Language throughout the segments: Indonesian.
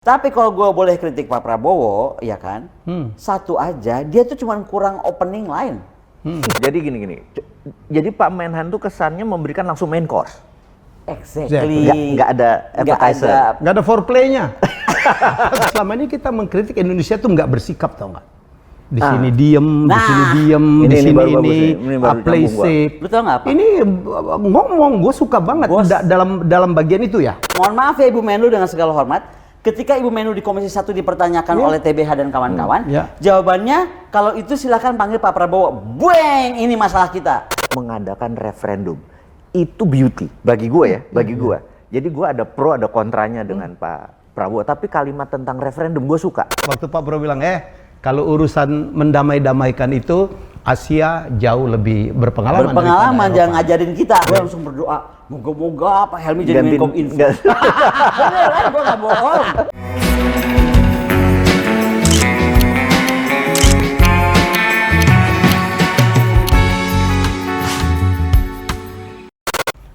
Tapi kalau gue boleh kritik Pak Prabowo, ya kan, satu aja, dia tuh cuma kurang opening line. Jadi gini. Jadi Pak Menhan tuh kesannya memberikan langsung main course. Exactly. Nggak ada appetizer. Nggak ada foreplay-nya. Selama ini kita mengkritik Indonesia tuh nggak bersikap, tau nggak? Di sini diem, di sini diem, di sini ini play safe. Lu tau nggak apa? Ini ngomong, gue suka banget dalam bagian itu ya. Mohon maaf ya Ibu Menlu dengan segala hormat. Ketika Ibu Menlu di Komisi 1 dipertanyakan oleh TBH dan kawan-kawan, jawabannya kalau itu silakan panggil Pak Prabowo. Bueng, ini masalah kita. Mengadakan referendum itu beauty bagi gue ya, bagi gue. Jadi gue ada pro ada kontranya dengan Pak Prabowo. Tapi kalimat tentang referendum gue suka. Waktu Pak Prabowo bilang, kalau urusan mendamai-damaikan itu Asia jauh lebih berpengalaman. Berpengalaman, jangan ngajarin kita. Gue langsung berdoa, moga-moga Pak Helmi jadi Menkom Info. Gue gak bohong.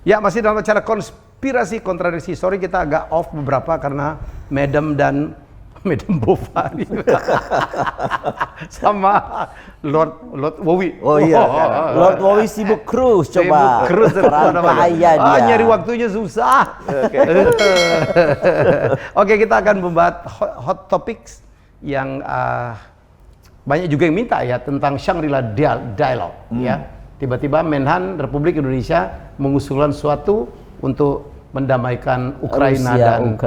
Ya, masih dalam acara konspirasi kontradiksi. Sorry kita agak off beberapa karena Madam Bova sama Lord Wowi. Oh iya. Lord Wowi sibuk cruise coba. Cruise bahaya dia. Nyari waktunya susah. Oke, kita akan membahas hot topics yang banyak juga yang minta ya tentang Shangri-La Dialogue ya. Tiba-tiba Menhan Republik Indonesia mengusulkan suatu untuk mendamaikan Ukraina dan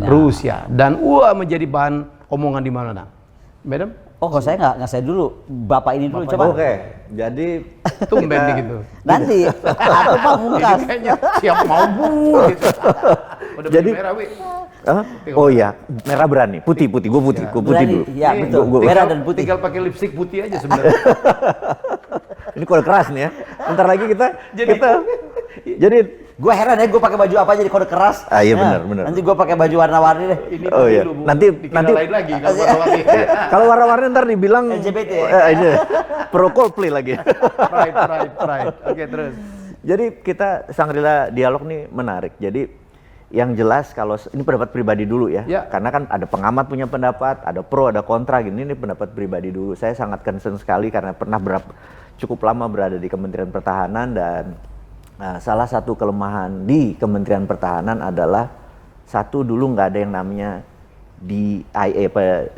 Rusia dan menjadi bahan omongan di mana, Madam? Oh, kalau saya nggak saya dulu, Bapak ini dulu coba. Oke, jadi tumben gitu. Nanti aku pamungkas. Kayaknya siap mau gitu. Udah jadi merah, Wi. Oh iya, merah berani, putih, gue putih dulu. Iya betul, merah dan putih. Tinggal pakai lipstick putih aja sebenarnya. Ini kode keras nih ya. Bentar lagi jadi gue heran ya, gue pakai baju apa aja di kode keras. Iya benar. Nanti gue pakai baju warna-warni deh. Ini iya. Nanti lain lagi kalau warna-warni. Kalau warna-warni ntar dibilang LGBT. Ini pro Coldplay lagi. Right. Oke, terus. Jadi kita Shangri-La Dialog nih menarik. Jadi yang jelas kalau ini pendapat pribadi dulu ya. Karena kan ada pengamat punya pendapat, ada pro, ada kontra gini. Ini pendapat pribadi dulu. Saya sangat concern sekali karena pernah cukup lama berada di Kementerian Pertahanan dan salah satu kelemahan di Kementerian Pertahanan adalah satu dulu nggak ada yang namanya DIA,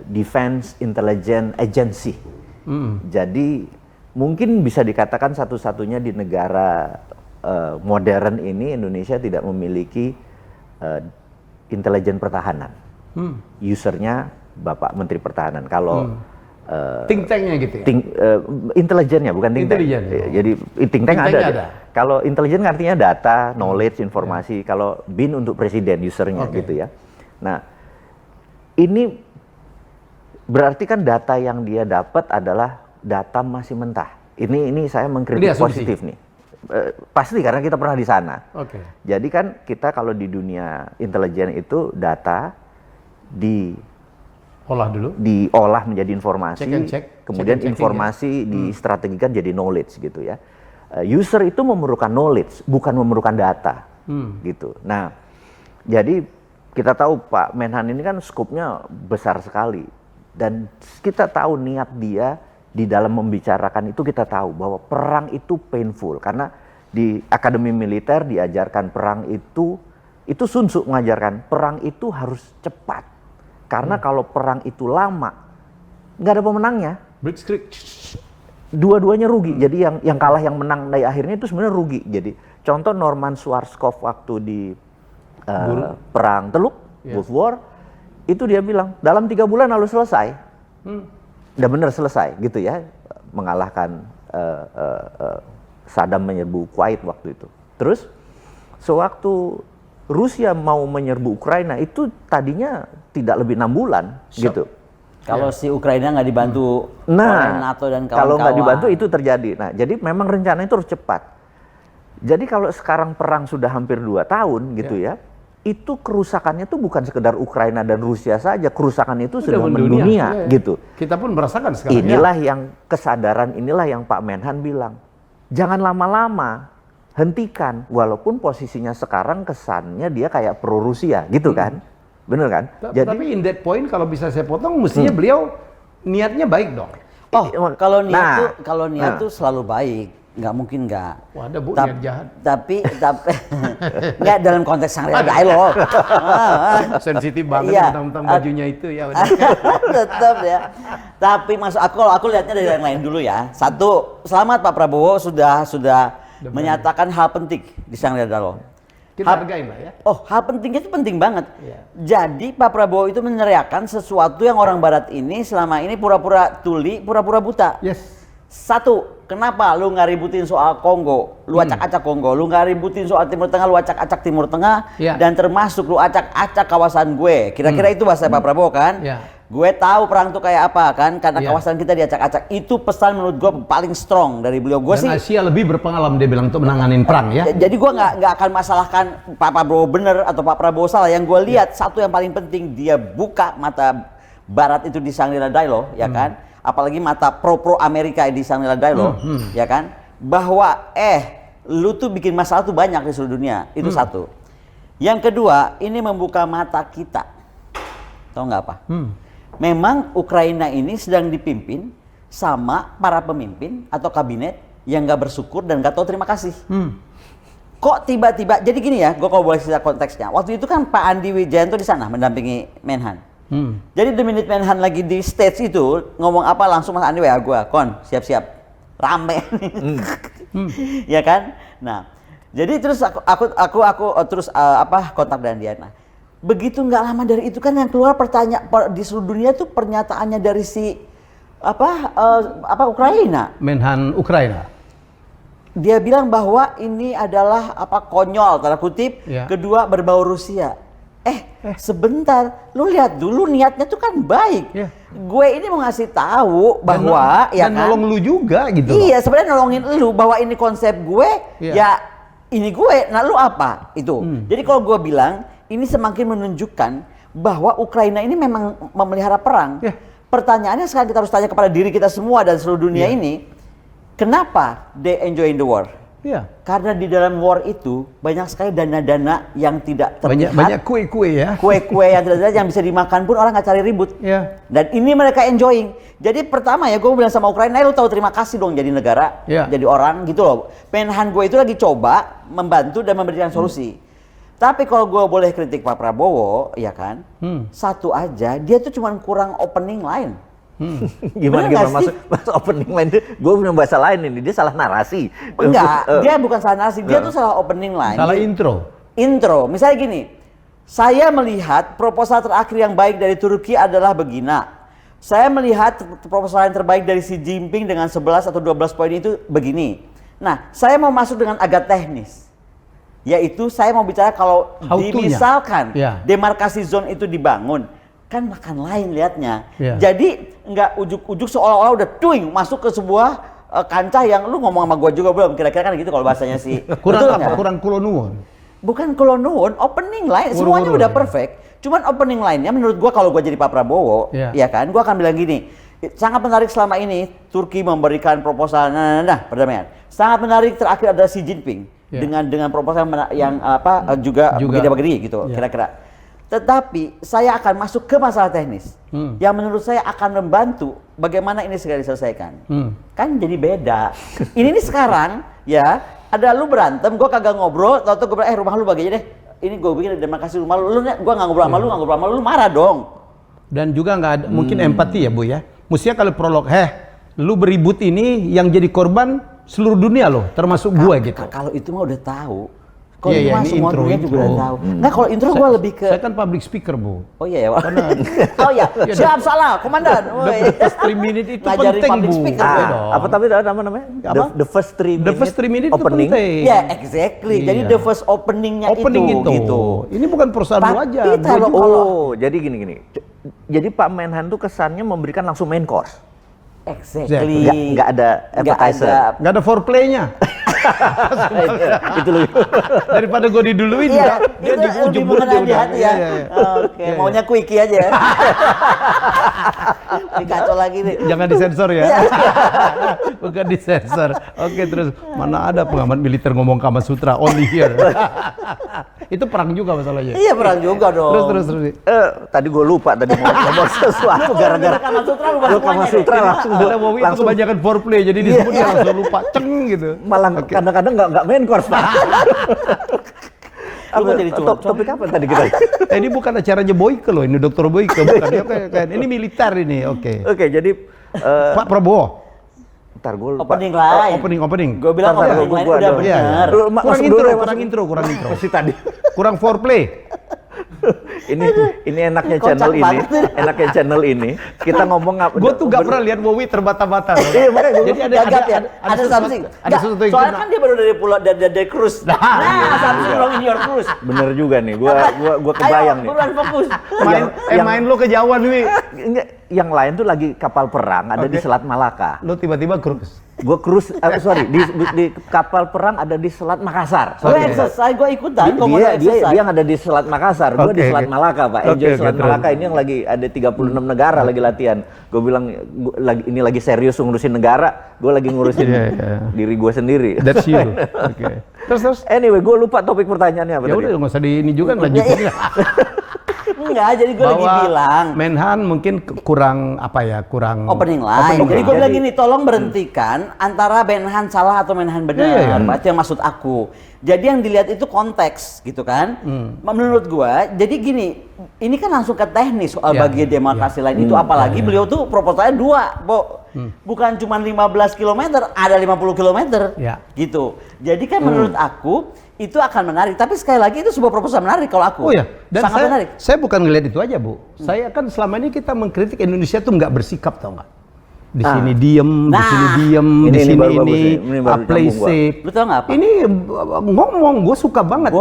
Defense Intelligence Agency. Jadi mungkin bisa dikatakan satu-satunya di negara modern ini Indonesia tidak memiliki intelijen pertahanan. Usernya Bapak Menteri Pertahanan. Kalau think tanknya gitu ya? Intelijennya bukan think tank. Jadi think tank ada. Kalau intelijen artinya data, knowledge, informasi. Kalau BIN untuk presiden usernya gitu ya. Nah, ini berarti kan data yang dia dapat adalah data masih mentah. Ini saya mengkritik positif nih. Pasti karena kita pernah di sana. Jadi kan kita kalau di dunia intelijen itu data diolah menjadi informasi, kemudian informasi distrategikan jadi knowledge gitu ya. User itu memerlukan knowledge, bukan memerlukan data, gitu. Nah, jadi kita tahu Pak Menhan ini kan skopnya besar sekali, dan kita tahu niat dia di dalam membicarakan itu. Kita tahu bahwa perang itu painful karena di akademi militer diajarkan perang itu Sun Tzu mengajarkan perang itu harus cepat. Karena kalau perang itu lama, nggak ada pemenangnya. Blitzkrieg. Dua-duanya rugi. Jadi yang kalah yang menang dari akhirnya itu sebenarnya rugi. Jadi contoh Norman Schwarzkopf waktu di perang Teluk, Gulf War, itu dia bilang dalam 3 bulan harus selesai. Udah bener selesai gitu ya, mengalahkan Saddam menyerbu Kuwait waktu itu. Terus sewaktu Rusia mau menyerbu Ukraina itu tadinya tidak lebih 6 bulan gitu. Kalau si Ukraina nggak dibantu oleh NATO dan kawan-kawan. Kalau nggak dibantu itu terjadi. Nah, jadi memang rencana itu harus cepat. Jadi kalau sekarang perang sudah hampir 2 tahun gitu ya, itu kerusakannya tuh bukan sekedar Ukraina dan Rusia saja, kerusakan itu sudah mendunia gitu. Kita pun merasakan sekarang. Inilah yang kesadaran, inilah yang Pak Menhan bilang. Jangan lama-lama, hentikan. Walaupun posisinya sekarang kesannya dia kayak pro Rusia gitu kan. bener kan? Tapi in that point kalau bisa saya potong, mestinya beliau niatnya baik dong. Oh, kalau niat tuh selalu baik, nggak mungkin nggak. Wah, ada Bu niat jahat. Tapi nggak dalam konteks Shangri-La Dialog. Sensitif banget tentang bajunya itu ya. Tetap ya. Tapi kalau aku lihatnya dari yang lain dulu ya. Satu, selamat Pak Prabowo sudah menyatakan hal penting di Shangri-La Dialog. Kita hargain lah ya. Oh, hal pentingnya itu penting banget. Jadi Pak Prabowo itu meneriakan sesuatu yang orang Barat ini selama ini pura-pura tuli, pura-pura buta. Yes. Satu, kenapa lu nggak ributin soal Kongo, lu acak-acak Kongo, lu nggak ributin soal Timur Tengah, lu acak-acak Timur Tengah, dan termasuk lu acak-acak kawasan gue. Kira-kira itu bahasa Pak Prabowo kan? Gue tahu perang tuh kayak apa kan, karena kawasan kita diacak-acak. Itu pesan menurut gue paling strong dari beliau. Gue sih Asia lebih berpengalaman dia bilang untuk menanganin perang ya. Jadi gue nggak akan masalahkan Pak Prabowo bener atau Pak Prabowo salah. Yang gue lihat satu yang paling penting, dia buka mata Barat itu di Shangri-La Dialog, ya kan? Apalagi mata pro Amerika di Shangri-La Dialog, ya kan? Bahwa lu tuh bikin masalah tuh banyak di seluruh dunia. Itu satu. Yang kedua, ini membuka mata kita. Tahu nggak apa? Memang Ukraina ini sedang dipimpin sama para pemimpin atau kabinet yang nggak bersyukur dan nggak tahu terima kasih. Kok tiba-tiba, jadi gini ya, gue kalau boleh cerita konteksnya. Waktu itu kan Pak Andi Wijayanto di sana mendampingi Menhan. Jadi the minute Menhan lagi di stage itu ngomong apa langsung Mas Andi gue, siap-siap, rame, ya kan? Nah, jadi terus aku terus kontak dengan dia. Nah, begitu nggak lama dari itu kan yang keluar di seluruh dunia tuh pernyataannya dari si Ukraina. Menhan Ukraina. Dia bilang bahwa ini adalah konyol tanda kutip, kedua berbau Rusia. Sebentar, lu lihat dulu niatnya tuh kan baik. Gue ini mau ngasih tahu bahwa dan nolong lu juga gitu. Iya, sebenarnya nolongin lu bahwa ini konsep gue, ya ini gue. Nah, lu apa itu? Jadi kalau gue bilang ini semakin menunjukkan bahwa Ukraina ini memang memelihara perang. Pertanyaannya sekarang kita harus tanya kepada diri kita semua dan seluruh dunia ini, kenapa they enjoying the war? Karena di dalam war itu banyak sekali dana-dana yang tidak terlihat. Banyak kue-kue ya. Kue-kue yang tidak terlihat yang bisa dimakan pun orang nggak cari ribut. Dan ini mereka enjoying. Jadi pertama ya gue bilang sama Ukraina, lu tahu terima kasih dong jadi negara, jadi orang gitu loh. Menhan gue itu lagi coba membantu dan memberikan solusi. Tapi kalau gue boleh kritik Pak Prabowo, ya kan, satu aja, dia tuh cuma kurang opening line. Gimana masuk opening line itu? Gue punya bahasa lain ini, dia salah narasi. Enggak, dia bukan salah narasi, dia tuh salah opening line. Salah intro. Intro, misalnya gini, saya melihat proposal terakhir yang baik dari Turki adalah begina. Saya melihat proposal yang terbaik dari Xi Jinping dengan 11 atau 12 poin itu begini. Nah, saya mau masuk dengan agak teknis. Yaitu saya mau bicara kalau misalkan demarkasi zone itu dibangun, kan makan lain liatnya. Jadi nggak ujuk-ujuk seolah-olah udah masuk ke sebuah kancah yang lu ngomong sama gua juga belum, kira-kira kan gitu kalau bahasanya sih. Kurang kulonuan. Bukan kulonuan, opening line semuanya udah perfect. Cuman opening line-nya menurut gua kalau gua jadi Pak Prabowo, ya kan, gua akan bilang gini. Sangat menarik selama ini Turki memberikan proposal perdamaian. Sangat menarik terakhir ada Xi Jinping dengan proposal yang juga begini gitu kira-kira. Tetapi saya akan masuk ke masalah teknis yang menurut saya akan membantu bagaimana ini segera diselesaikan. Kan jadi beda. ini sekarang ya ada lu berantem, gue kagak ngobrol, tau-tau gue bilang rumah lu bagi aja deh. Ini gue bikin terima kasih rumah lu, gue nggak ngobrol sama lu, lu marah dong. Dan juga nggak ada mungkin empati ya Bu ya. Mestinya kalau prolog, lu beribut ini yang jadi korban seluruh dunia loh, termasuk gue gitu. Kalau itu mah udah tahu. Kalau itu mah semua dunia juga udah tahu. Nggak, kalau intro gue lebih ke... Saya kan public speaker, Bu. Oh iya ya, oh ya, siap salah, komandan. The first 3 minutes itu penting, Bu. Apa tapi namanya? The first 3 minutes. The first 3 minutes opening. Itu penting. Ya, exactly. Jadi the first openingnya itu. Gitu. Ini bukan perusahaan lu aja. Jadi gini. Jadi Pak Menhan tuh kesannya memberikan langsung main course. Exactly. Nggak ada appetizer. Nggak ada foreplay-nya. Itu loh. Daripada gue diduluin, dia di ujung dulu dia udah. Oke, maunya quickie aja. Ini kacau lagi nih. Jangan disensor ya. Bukan disensor. Oke, terus mana ada pengamat militer ngomong Kama Sutra only here. Itu perang juga masalahnya. Iya perang juga dong. Terus. Tadi gue lupa tadi mau ngomong sesuatu gara-gara Kama Sutra lu Gua Kama Sutra langsung Ada Wowi itu kebanyakan foreplay jadi disebut dia langsung lupa gitu. malah kadang-kadang nggak main course Pak. Lu kok jadi curcol? Topik apa tadi kita? Ini bukan acaranya Boyke loh, ini Dr. Boyke bukan dia kayak ini militer ini. Oke. Oke, jadi Pak Prabowo. ntar gue lupa. Opening line. Opening. Gue bilang Ntar, opening gua line ada. udah Iya, bener. Lu Kurang masuk intro, dulu ya, kurang intro. Masih tadi. Kurang foreplay. ini enaknya Kocak channel ini, banget. enaknya channel ini. Kita ngomong Gue tuh gak pernah lihat Wowi terbata-bata. Iya, makanya gua Jadi Gagap ya? Ada something. Ada sesuatu yang Soalnya kena. kan dia baru dari pulau dari cruise. Nah, something wrong in your cruise. bener juga nih. Gua kebayang Ayo, nih. buruan fokus. Main lo kejauhan nih. Enggak, yang lain tuh lagi kapal perang ada di Oke. Selat Malaka. Lo tiba-tiba cruise. Gue cruise, di kapal perang ada di Selat Makassar. Gue exercise, gue ikutan. Kok mau Dia exercise? yang ada di Selat Makassar, gue di Oke, Selat oke. Malaka Pak. Oke, Enjoy oke, Selat terus. Malaka ini yang lagi ada 36 negara lagi latihan. Gue bilang ini lagi serius ngurusin negara, gue lagi ngurusin Iya, iya. diri gue sendiri. That's you. Oke. Terus. Anyway, gue lupa topik pertanyaannya apa Ya tadi. udah nggak usah di ini juga lanjutin. Enggak, jadi gue lagi bilang. Menhan mungkin kurang apa ya, kurang Opening line. Jadi gue bilang gini, tolong berhentikan antara Menhan salah atau Menhan benar. Iya, iya. Itu yang maksud aku. Jadi yang dilihat itu konteks gitu kan. Menurut gue, jadi gini, ini kan langsung ke teknis soal Iya, bagian demarkasi lain itu. Apalagi beliau tuh proposalnya 2, Bo. Bukan cuma 15 km, ada 50 km. Iya. Gitu. Jadi kan menurut aku, itu akan menarik. Tapi sekali lagi itu sebuah proposal menarik kalau aku. Oh ya, dan sangat menarik. saya bukan ngelihat itu aja Bu. Saya kan selama ini kita mengkritik Indonesia tuh nggak bersikap tau nggak? Di sini diem, di sini diem, Ini di sini baru bagus ini, nih. Ini baru play nyambung gua. safe. Lu tau nggak apa? Ini ngomong, gue suka banget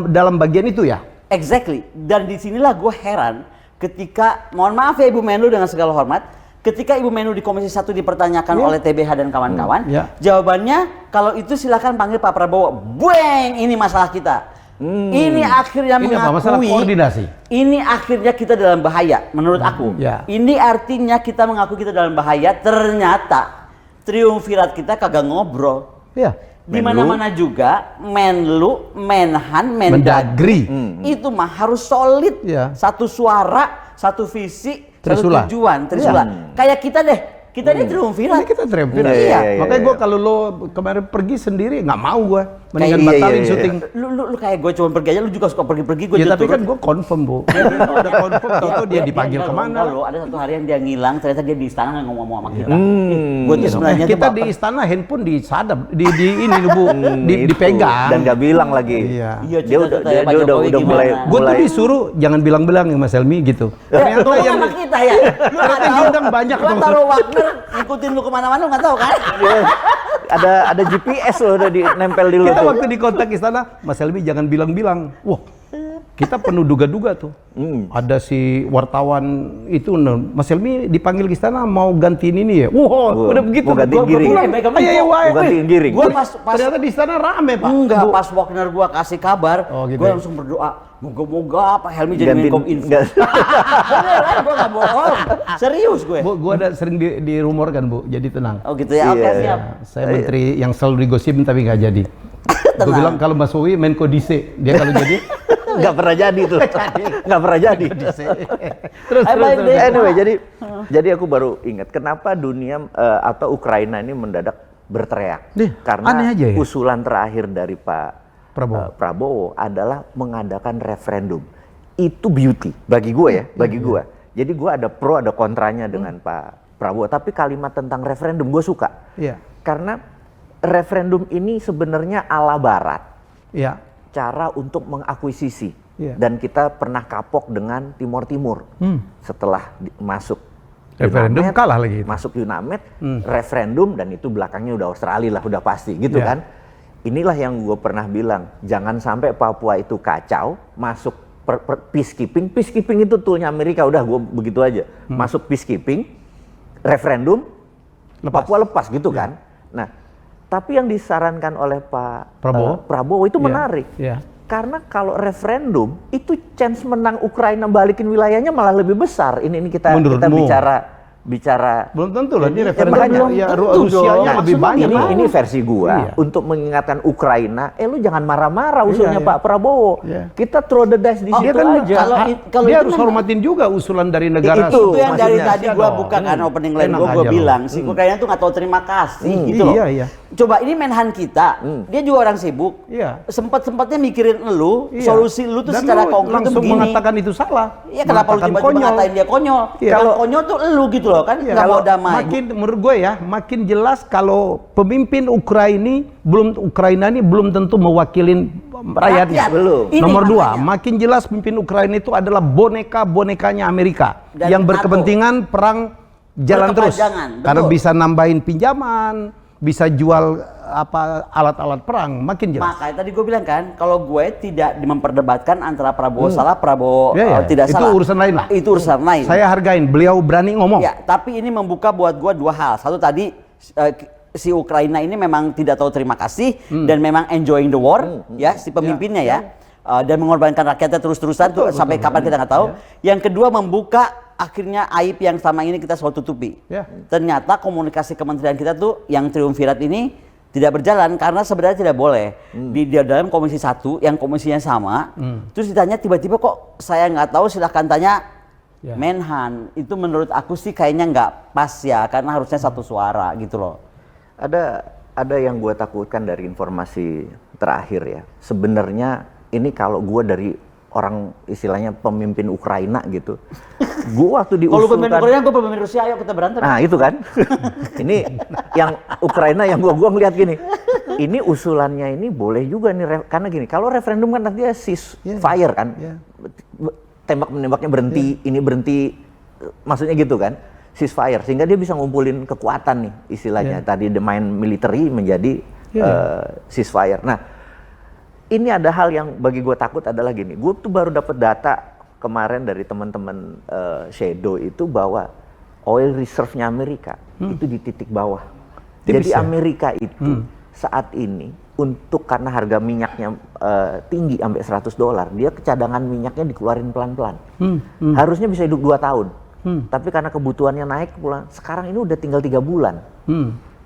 dalam bagian itu ya. Exactly. Dan disinilah gue heran ketika, mohon maaf ya Ibu Menlu dengan segala hormat, ketika Ibu Menlu di Komisi 1 dipertanyakan oleh TBH dan kawan-kawan, jawabannya kalau itu silakan panggil Pak Prabowo. Bueng, ini masalah kita. Ini akhirnya Ini apa, masalah mengakui koordinasi? ini akhirnya kita dalam bahaya menurut aku. Ya. Ini artinya kita mengaku kita dalam bahaya, ternyata triumvirat kita kagak ngobrol. Ya. Di mana-mana juga Menlu, Menhan, Mendagri itu mah harus solid. Iya. Satu suara, satu visi, Trisula. satu tujuan, Trisula. Kayak kita deh. Kita ini triumvirat. Ini kita triumvirat. Iya. Makanya gue kalau lo kemarin pergi sendiri nggak mau gue. Mendingan Iya, batalin iya. syuting. Lu kayak gue cuma pergi aja, lu juga suka pergi-pergi, gue Ya tapi kan gue confirm Bu. Udah confirm, tau dia dipanggil kemana. Lo ada satu hari yang dia ngilang, ternyata dia di istana nggak ngomong sama kita. Gue tuh sebenarnya Kita tuh di istana handphone disadap, di ini Bu, dipegang. Dan gak bilang lagi. Iya. Iya, Dia udah cita-cita ya, Pak udah Jokowi gimana? mulai Gue tuh disuruh jangan bilang-bilang ya Mas Helmi gitu. Ternyata Tolong yang sama kita ya. Lu nggak yang tahu. diundang banyak Gua tuh. taruh Wagner ngikutin lu kemana-mana, lu nggak tahu kan? ada GPS loh udah nempel di lu kita tuh. waktu di kontak istana, Mas Helmi jangan bilang-bilang. Wah, kita penuh duga-duga tuh. Ada si wartawan itu, Mas Helmi dipanggil ke istana mau gantiin ini ya. Wah, udah begitu. mau gantiin Gua giring. pulang, Megang ayo, info. ayo, Mau gantiin giring. Gua pas Ternyata di istana rame Pak. enggak, Bu. pas Wagner gua kasih kabar, Oh, gitu gua ya? langsung berdoa, moga-moga Pak Helmi jadi Gantiin- Menkom Info. enggak. Beneran, gua nggak bohong. Serius gue. Bu, gua ada sering dirumorkan Bu, jadi tenang. Oh gitu ya, oke Iya. siap. Saya menteri yang selalu digosipin tapi nggak jadi. Gue bilang kalau Mas Wowi Menko Dise, dia kalau jadi Nggak pernah jadi tuh. Nggak pernah jadi. terus Anyway, jadi aku baru ingat kenapa dunia atau Ukraina ini mendadak berteriak. Nih, Karena aneh aja ya. usulan terakhir dari Pak Prabowo adalah mengadakan referendum. Itu beauty bagi gue ya, bagi gue. Jadi gue ada pro ada kontranya dengan Pak Prabowo. Tapi kalimat tentang referendum gue suka. Iya. Karena referendum ini sebenarnya ala Barat. Iya. Cara untuk mengakuisisi. Iya. Dan kita pernah kapok dengan Timor Timur. Setelah masuk Referendum UNAMED, kalah lagi. masuk UNAMED, referendum, dan itu belakangnya udah Australia lah, udah pasti gitu Iya. kan. Inilah yang gue pernah bilang, jangan sampai Papua itu kacau, masuk peacekeeping. Peacekeeping itu toolnya Amerika, udah gue begitu aja. Masuk peacekeeping, referendum, Papua lepas gitu kan. Nah, tapi yang disarankan oleh Pak Prabowo itu menarik. Iya. Karena kalau referendum itu chance menang Ukraina balikin wilayahnya malah lebih besar. Ini kita Menurutmu? bicara bicara belum tentu lah ini ya, referendum makanya, ya tentu Rusianya dong. lebih Maksudnya banyak. ini versi gua Iya. untuk mengingatkan Ukraina, lu jangan marah-marah usulnya Iya, iya. Pak Prabowo. Iya. Kita throw the dice di Oh, situ Dia kan aja. kalau dia itu harus memang- hormatin juga usulan dari negara. Itu Itu yang dari maksudnya. tadi gua buka kan opening line Enak gua aja loh. bilang si Ukraina tuh nggak tahu terima kasih gitu loh. Iya, iya. Coba ini Menhan kita, dia juga orang sibuk. Iya. Sempat-sempatnya mikirin lu, Iya. solusi lu tuh Dan secara lu konkret tuh langsung begini. mengatakan itu salah. Iya, kenapa lu Mengatakan tiba-tiba konyol. ngatain dia konyol? Iya. Kalau konyol tuh lu gitu loh kan, Iya. nggak mau Kalau damai. makin menurut gue ya, makin jelas kalau pemimpin Ukraina ini belum tentu mewakilin rakyatnya. Rakyat. Belum. Ini Nomor dua, makanya. makin jelas pemimpin Ukraina itu adalah bonekanya Amerika Dan yang NATO. berkepentingan perang jalan terus. Berkepanjangan, Karena betul. bisa nambahin pinjaman, bisa jual alat-alat perang, makin jelas. Makanya tadi gue bilang kan, kalau gue tidak memperdebatkan antara Prabowo salah, Prabowo Ya, ya. tidak Itu salah. urusan lain lah. Itu urusan lain. Saya hargain, beliau berani ngomong. Ya, tapi ini membuka buat gua dua hal. Satu tadi si Ukraina ini memang tidak tahu terima kasih dan memang enjoying the war, ya si pemimpinnya ya. Dan mengorbankan rakyatnya terus-terusan tuh sampai kapan kita nggak tahu. Yang kedua membuka akhirnya aib yang selama ini kita selalu tutupi. Ya. Ternyata komunikasi kementerian kita tuh yang triumvirat ini tidak berjalan karena sebenarnya tidak boleh di dalam komisi 1 yang komisinya sama. Terus ditanya tiba-tiba kok saya nggak tahu, silahkan tanya Ya. Menhan. Itu menurut aku sih kayaknya nggak pas ya, karena harusnya satu suara gitu loh. Ada yang gue takutkan dari informasi terakhir ya. Sebenarnya ini kalau gue dari orang istilahnya pemimpin Ukraina gitu, gue waktu Kalau lu pemimpin diusulkan. Ukraina, gue pemimpin Rusia, ayo kita berantem. Nah itu kan, ini yang Ukraina yang gua ngelihat gini, ini usulannya ini boleh juga nih karena gini, kalau referendum kan nanti ceasefire kan, tembak menembaknya berhenti, ini berhenti, maksudnya gitu kan, ceasefire sehingga dia bisa ngumpulin kekuatan nih istilahnya. Tadi the main military menjadi ceasefire. Nah ini ada hal yang bagi gue takut adalah gini, gue tuh baru dapat data kemarin dari teman-teman Shadow itu bahwa oil reserve-nya Amerika itu di titik bawah. Tipis Jadi ya? Amerika itu saat ini untuk karena harga minyaknya tinggi sampai $100, dia cadangan minyaknya dikeluarin pelan-pelan. Harusnya bisa hidup 2 tahun. Tapi karena kebutuhannya naik sekarang ini udah tinggal 3 bulan.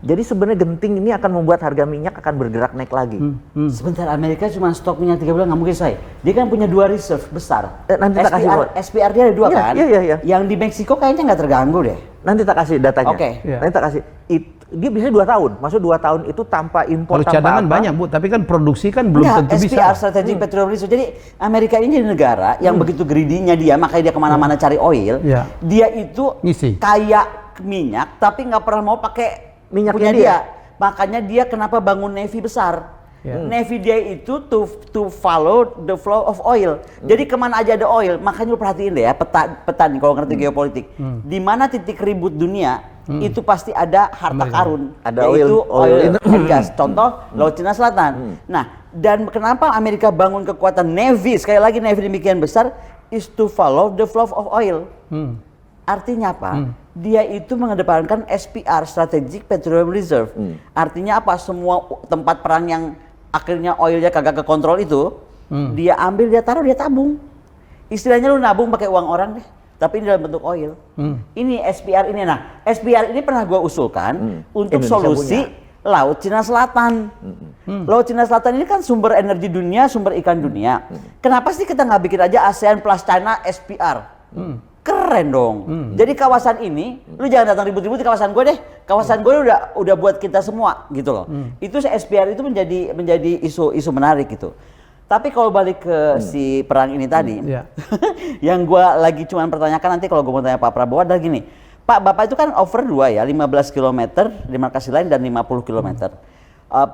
Jadi sebenarnya genting ini akan membuat harga minyak akan bergerak naik lagi. Sebentar, Amerika cuma stok minyak 3 bulan, nggak mungkin saya. Dia kan punya 2 reserve besar. Nanti tak kasih SPR dia ada 2 Iya, kan? iya. Yang di Meksiko kayaknya nggak terganggu deh. Nanti tak kasih datanya. Oke. Nanti tak kasih. Dia bisa 2 tahun. Maksud 2 tahun itu tanpa impor Kalau tanpa cadangan apa. banyak Bu, tapi kan produksi kan belum Nggak, tentu SPR bisa. Strategic Petroleum Reserve. Jadi Amerika ini jadi negara yang begitu greedy-nya dia, makanya dia kemana-mana cari oil. Iya. Dia itu Ngisi. kaya minyak, tapi nggak pernah mau pakai Minyaknya punya dia. dia. Makanya dia kenapa bangun navy besar. Navy dia itu to follow the flow of oil. Jadi kemana aja ada oil, makanya lu perhatiin deh ya peta nih kalau ngerti geopolitik. Di mana titik ribut dunia itu pasti ada harta karun, Ada yaitu oil and gas. Contoh Laut Cina Selatan. Nah, dan kenapa Amerika bangun kekuatan navy, sekali lagi navy demikian besar, is to follow the flow of oil. Artinya apa? Dia itu mengedepankan SPR, Strategic Petroleum Reserve. Artinya apa? Semua tempat perang yang akhirnya oilnya kagak kekontrol itu, dia ambil, dia taruh, dia tabung. Istilahnya lu nabung pakai uang orang deh, tapi ini dalam bentuk oil. Ini SPR ini. Nah, SPR ini pernah gua usulkan untuk Indonesia solusi Laut Cina Selatan. Laut Cina Selatan ini kan sumber energi dunia, sumber ikan dunia. Kenapa sih kita nggak bikin aja ASEAN plus China SPR? Keren dong. Jadi kawasan ini, lu jangan datang ribut-ribut di kawasan gue deh. Kawasan gue udah buat kita semua gitu loh. Itu SPR itu menjadi isu menarik gitu. Tapi kalau balik ke si perang ini tadi, yang gue lagi cuman pertanyakan nanti kalau gue mau tanya Pak Prabowo adalah gini, Pak Bapak itu kan over 2 ya, 15 km demarkasi lain dan 50 km.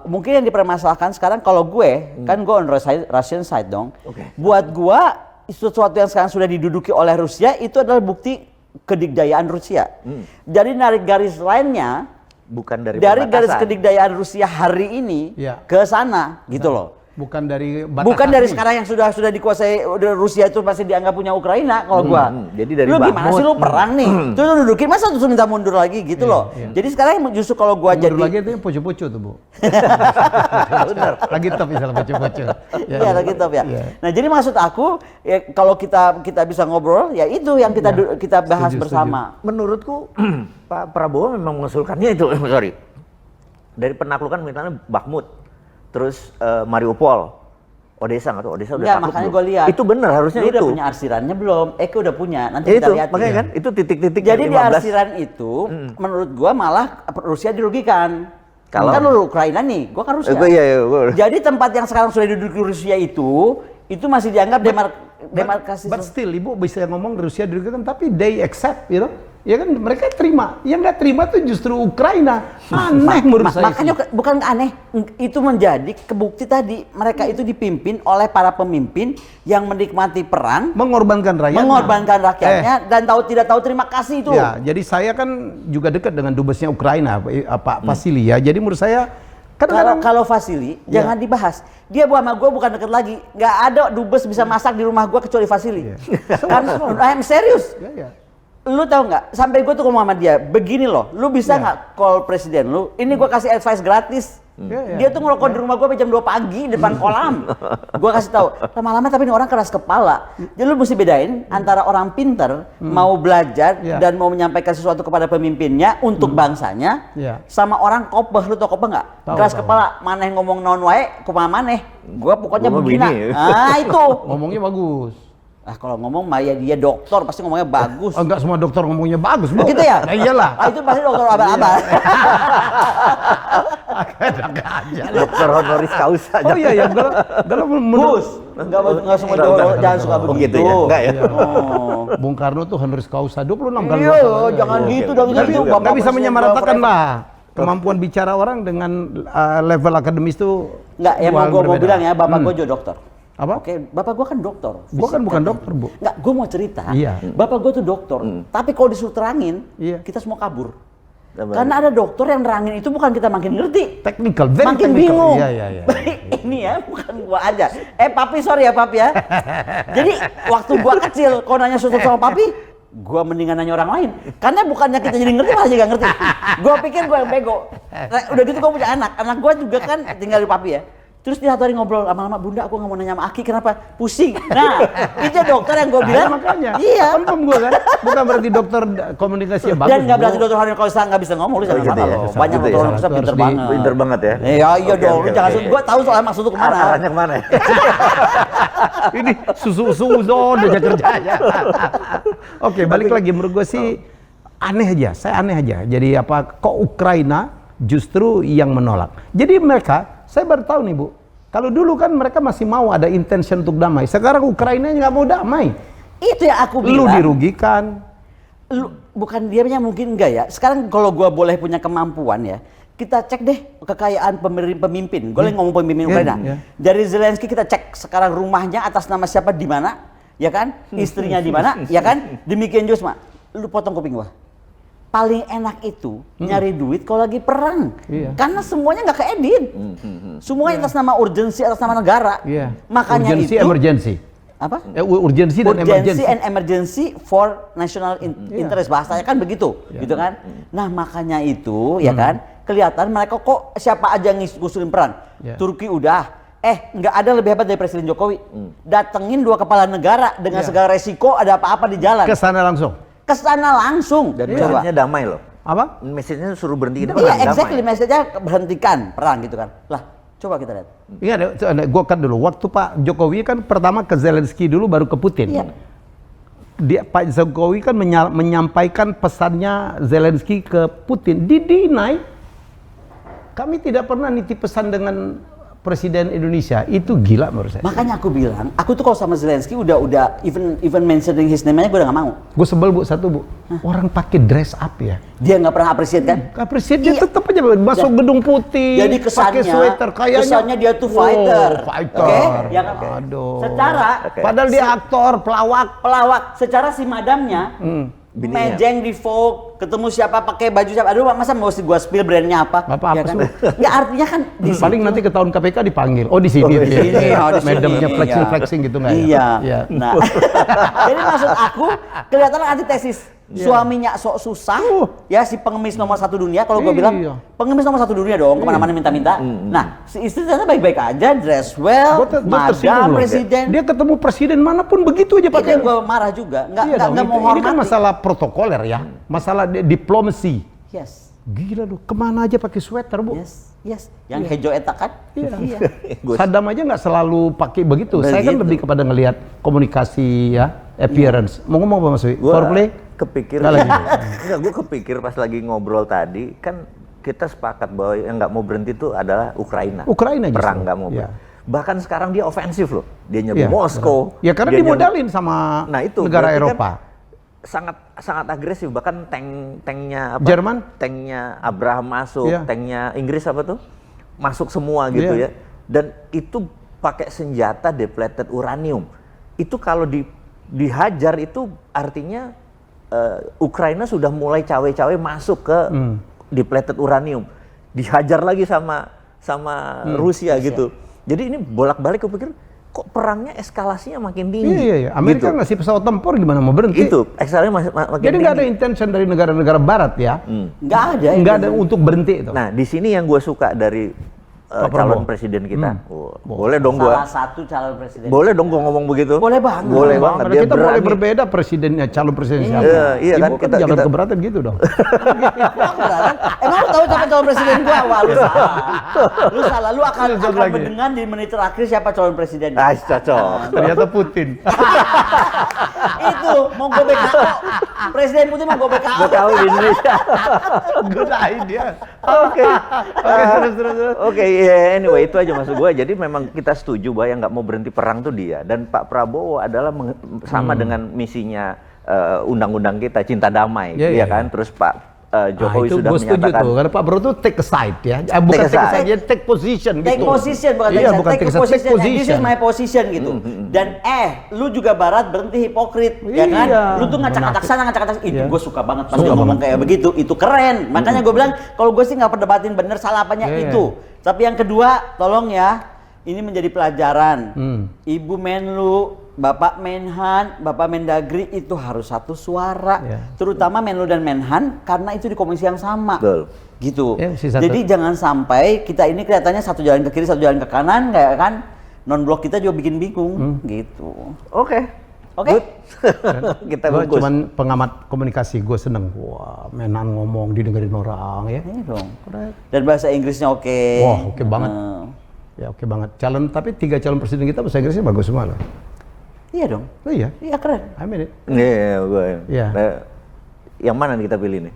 Mungkin yang dipermasalahkan sekarang kalau gue, kan gue on Russian side dong. Buat gue sesuatu yang sekarang sudah diduduki oleh Rusia itu adalah bukti kedikdayaan Rusia. Jadi narik garis lainnya bukan dari garis perbatasan. kedikdayaan Rusia hari ini ke sana gitu loh. Bukan dari Bukan dari sekarang yang sudah dikuasai udah Rusia itu masih dianggap punya Ukraina kalau gua. Jadi dari lu gimana sih lu perang nih? Terus lu dudukin masa terus minta mundur lagi gitu loh. Jadi sekarang justru kalau gua jadi mundur lagi itu poco-poco tuh, Bu. Benar. Lagi top misalnya poco-poco. Iya, lagi top ya. Nah, jadi maksud aku ya, kalau kita bisa ngobrol ya itu yang kita bahas bersama. Menurutku Pak Prabowo memang mengusulkannya itu, sorry. Dari penaklukan misalnya Bakhmut, terus Mariupol, Odessa nggak tuh? Odessa udah takluk makanya belum? gue lihat. Itu benar harusnya Lu itu. udah punya arsirannya belum? Eke udah punya. Nanti kita Itu lihat. makanya kan itu titik-titik. Jadi di 15. arsiran itu, menurut gua malah Rusia dirugikan. Kalau kan lu Ukraina nih, gua kan Rusia. Iya. Jadi tempat yang sekarang sudah diduduki Rusia itu masih dianggap demarkasi. But still, Ibu bisa ngomong Rusia dirugikan, tapi they accept, you know? Ya kan mereka terima. Yang nggak terima tuh justru Ukraina. Aneh menurut saya. Makanya bukan aneh, itu menjadi kebukti tadi mereka itu dipimpin oleh para pemimpin yang menikmati perang, mengorbankan rakyatnya dan tidak tahu terima kasih itu. Ya, jadi saya kan juga dekat dengan dubesnya Ukraina, Pak Vasily ya. Jadi menurut saya kalau Vasily jangan dibahas. Dia sama gue bukan deket lagi. Nggak ada dubes bisa masak di rumah gue kecuali Vasily. Kan I'm serius. Lu tahu nggak? Sampai gue tuh ngomong sama dia, begini loh, lu bisa nggak call presiden lu? Ini gue kasih advice gratis. Dia tuh ngerokok di rumah gue jam 2 pagi di depan kolam. Gue kasih tahu, lama-lama tapi ini orang keras kepala. Jadi lu mesti bedain antara orang pinter mau belajar dan mau menyampaikan sesuatu kepada pemimpinnya untuk bangsanya, sama orang kopeh. Lu tau kopeh nggak? Keras kepala, maneh ngomong non wae, kumaha maneh. Gue pokoknya begini. Ah itu. Ngomongnya bagus. Kalau ngomong Maya dia dokter pasti ngomongnya bagus. Enggak semua dokter ngomongnya bagus, Bu. Gitu ya? Nah, iyalah. Itu pasti dokter abal-abal. Dokter honoris causa. Oh iya ya, kalau Bus. Enggak semua dokter jangan suka begitu. Ya? Enggak ya? Bung Karno tuh honoris causa 26 kali. Iya, jangan gitu dong. Enggak bisa menyamaratakan lah. Kemampuan bicara orang dengan level akademis tuh. Enggak, yang mau bilang ya, bapak gue juga dokter. Apa? Oke, bapak gua kan dokter. Gua kan bukan dokter, Bu. Enggak, gua mau cerita. Iya. Bapak gua tuh dokter. Tapi kalau disuruh terangin, kita semua kabur. Karena ada dokter yang nerangin itu bukan kita makin ngerti. Technical, very makin technical. bingung. Iya. Ini ya, bukan gua aja. Papi, sorry ya, Papi ya. Jadi, waktu gua kecil, kalau nanya sesuatu sama Papi, gua mendingan nanya orang lain. Karena bukannya kita jadi ngerti, malah jadi nggak ngerti. Gua pikir gua yang bego. Nah, udah gitu gua punya anak. Anak gua juga kan tinggal di Papi ya. Terus dia satu hari ngobrol, lama-lama Bunda aku nggak mau nanya sama Aki, kenapa? Pusing. Nah, itu dokter yang gue bilang. Makanya. Iya. Confirm gue kan. Bukan berarti dokter komunikasi yang bagus. Dan nggak berarti dokter Harun kalau nggak bisa ngomong, lu jangan salah loh. Banyak dokter yang bisa pinter banget. Pinter banget ya. Iya dong, lu jangan. Gue tahu soalnya maksud lu kemana. Arahnya kemana? Ini susu udah kerjanya. Oke, balik lagi menurut gue sih aneh aja. Saya aneh aja. Jadi kok Ukraina justru yang menolak. Jadi mereka. Saya baru tahu nih, Bu. Kalau dulu kan mereka masih mau ada intention untuk damai. Sekarang Ukraina nggak mau damai. Itu yang aku bilang. Lu dirugikan. Bukan dianya mungkin enggak ya. Sekarang kalau gua boleh punya kemampuan ya, kita cek deh kekayaan pemimpin. Gue ngomong pemimpin Ukraina. Dari Zelensky kita cek sekarang rumahnya atas nama siapa di mana, ya kan? Istrinya di mana, ya kan? Demikian juga, lu potong kuping gua. Paling enak itu nyari duit kalau lagi perang, karena semuanya nggak keedit, semuanya atas nama urgensi, atas nama negara. Makanya urgency, itu emergency. Apa? Urgency dan emergency. and emergency for national interest, bahasanya kan begitu, gitu kan? Nah makanya itu, ya kan, kelihatan mereka kok siapa aja ngusulin perang. Turki udah. Nggak ada lebih hebat dari Presiden Jokowi. Datengin 2 kepala negara dengan segala resiko ada apa-apa di jalan. Kesana langsung. Dan message-nya damai loh. Apa? Message-nya suruh berhenti perang. Iya, exactly. Message-nya berhentikan perang gitu kan. Lah, coba kita lihat. Iya, gua kan dulu. Waktu Pak Jokowi kan pertama ke Zelensky dulu, baru ke Putin. Iya. Pak Jokowi kan menyampaikan pesannya Zelensky ke Putin. Di-deny. Kami tidak pernah nitip pesan dengan Presiden Indonesia. Itu gila menurut saya. Makanya aku bilang, aku tuh kalau sama Zelensky udah even mentioning his name-nya gue udah gak mau. Gue sebel, Bu, satu, Bu. Orang pakai dress up ya. Dia nggak pernah appreciate kan? Appreciate dia tetap aja masuk gedung putih. Jadi kesannya, pakai sweater kayaknya. Kesannya dia tuh fighter. Fighter. Oke? Ya kan? Aduh. Secara padahal dia aktor, pelawak. Secara si madamnya Bininya. mejeng di Vogue, ketemu siapa pakai baju siapa. Aduh, masa mau gua spill brandnya apa? Apa kan? sih? Ya artinya kan di Paling situ. nanti ke tahun KPK dipanggil. Oh di sini. di sini, oh, di sini. Madamnya Iya. flexing gitu nggak ya? Iya. Iya. Nah, jadi maksud aku kelihatan antitesis. Suaminya sok susah, ya si pengemis nomor 1 dunia. Kalau gua bilang Iya. pengemis nomor 1 dunia dong, kemana-mana minta-minta. Nah, si istri ternyata baik-baik aja, dress well, Gua tersinggung madam loh. presiden. Dia ketemu presiden manapun begitu aja Itu pakai. yang gua marah juga, nggak Iya dong, mau ini kan hormati. masalah protokoler ya, masalah diplomasi. Yes, Gila loh, kemana aja pakai sweater bu? yes. Yang hejo eta kan? Iya. Saddam aja nggak selalu pakai begitu. Saya kan Begitu. lebih kepada ngelihat komunikasi ya, appearance. Mau ngomong apa Mas Wi? Foreplay? Kepikir Nggak lagi. enggak, gue kepikir pas lagi ngobrol tadi kan kita sepakat bahwa yang nggak mau berhenti itu adalah Ukraina. Ukraina justru. Perang nggak mau Iya. berhenti. Bahkan sekarang dia ofensif loh. Dia nyerbu Iya, Moskow. Ya karena dia nyerbu- dimodalin sama Nah, itu negara berarti kan Eropa. sangat agresif, bahkan tanknya apa? Jerman? Tanknya Abraham masuk, Iya. tanknya Inggris apa tuh? Masuk semua gitu Iya. ya. Dan itu pakai senjata depleted uranium. Itu kalau dihajar itu artinya Ukraina sudah mulai cawe-cawe masuk ke depleted uranium. Dihajar lagi sama Rusia gitu. Jadi ini bolak-balik aku pikir kok perangnya eskalasinya makin tinggi. Iya. Amerika gitu. ngasih pesawat tempur gimana mau berhenti? Itu eskalasinya makin Jadi nggak ada tinggi. intention dari negara-negara Barat ya, Nggak ada. nggak ada untuk berhenti itu. Nah, di sini yang gue suka dari Pak calon Prabowo. presiden kita. Oh, boleh dong gue. Salah satu calon presiden. Boleh dong gue ngomong begitu. Boleh banget. Boleh banget. Karena Dia kita boleh berani. berbeda presidennya, calon presiden siapa. Iya, Ibu kan, kan kita- jangan kita- keberatan gitu dong. Emang lu tahu siapa calon presiden gua? Wah, lu salah. Lu salah. Lu akan Lu lagi. mendengar di menit terakhir siapa calon presiden. Ah, cocok. Ternyata Putin. Itu mau gue BKO. Presiden Putin mau gue BKO. Gue tahu di Indonesia. Good idea. Oke. Terus. Oke, ya, anyway itu aja maksud gue. Jadi memang kita setuju bahwa yang nggak mau berhenti perang tuh dia. Dan Pak Prabowo adalah sama dengan misinya undang-undang kita cinta damai, Iya, ya kan. Terus Pak Jokowi itu sudah gue setuju menyatakan. tuh, karena Pak Prabowo tuh take a side ya. Bukan Take a take a side. side, dia take position gitu. Take position bukan Iya, bukan take take a side, take position. And this is position. my position gitu. Dan lu juga Barat berhenti hipokrit, ya kan? Iya. Lu tuh ngacak-ngacak sana, ngacak-ngacak itu. Iya. Gue suka banget pas Suka dia ngomong banget. kayak begitu. Itu keren. Makanya gue bilang kalau gue sih nggak perdebatin bener salah apanya Iya. itu. Tapi yang kedua, tolong ya, ini menjadi pelajaran. Ibu Menlu, Bapak Menhan, Bapak Mendagri itu harus satu suara. Iya. Terutama Menlu dan Menhan karena itu di komisi yang sama. Betul. Gitu. Ya, mesti satu. Jadi jangan sampai kita ini kelihatannya satu jalan ke kiri, satu jalan ke kanan, kayak kan non blok kita juga bikin bingung gitu. Oke. Oke. Good. Kita Gue bungkus. cuman pengamat komunikasi, gue seneng. Wah, Menan ngomong didengerin orang ya. Ini dong. Dan bahasa Inggrisnya oke. Wah, oke banget. Eh, Ya oke banget. Tapi 3 calon presiden kita bahasa Inggrisnya bagus semua loh. iya dong. Oh iya, Iya keren. I mean it. Iya, gue. Iya. Yang mana nih kita pilih nih?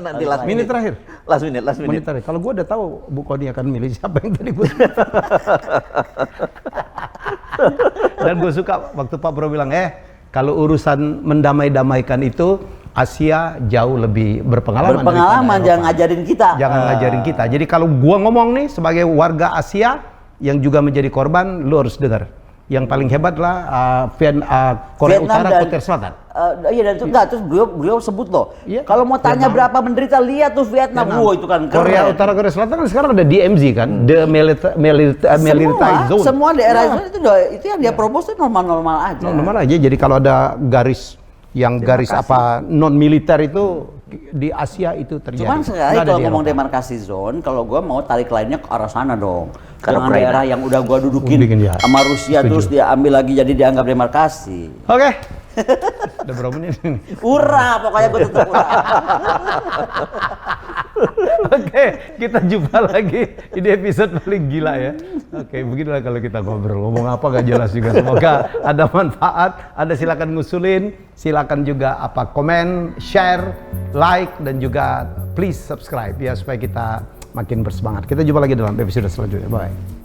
Nanti last Minit minute. terakhir. Last minute. Menit terakhir. Kalau gue udah tahu Bu Kony akan milih siapa yang tadi gue. Dan gue suka waktu Pak Prabowo bilang, kalau urusan mendamai-damaikan itu Asia jauh lebih berpengalaman. Berpengalaman, daripada jangan Eropa. ngajarin kita. Jangan ngajarin kita. Jadi kalau gua ngomong nih sebagai warga Asia yang juga menjadi korban, lu harus dengar. Yang paling hebat lah Korea Vietnam Utara, dan- Korea Selatan. Iya dan itu enggak, terus beliau sebut loh. Iya. Kalau mau tanya Vietnam. berapa menderita, lihat tuh Vietnam. Wah, itu kan keren. Korea Utara, Korea Selatan kan sekarang ada DMZ kan, the military zone. Semua daerah itu yang dia propose itu normal-normal aja. Normal aja. Jadi kalau ada garis apa non militer itu di Asia itu terjadi. Cuman sekali Nggak ada kalau di ngomong Eropa. demarkasi zone, kalau gua mau tarik lainnya ke arah sana dong. Ke Jangan Ukraina. daerah yang udah gua dudukin Bikin dia. sama Rusia Setuju. terus dia ambil lagi jadi dianggap demarkasi. Oke. Udah berapa menit ini? Ura, pokoknya gua tetap ura. Oke, kita jumpa lagi. Ini episode paling gila ya. Oke, beginilah kalau kita ngobrol. Ngomong apa gak jelas juga. Semoga ada manfaat. Anda silakan ngusulin, silakan juga komen, share, like, dan juga please subscribe ya supaya kita makin bersemangat. Kita jumpa lagi dalam episode selanjutnya. Bye.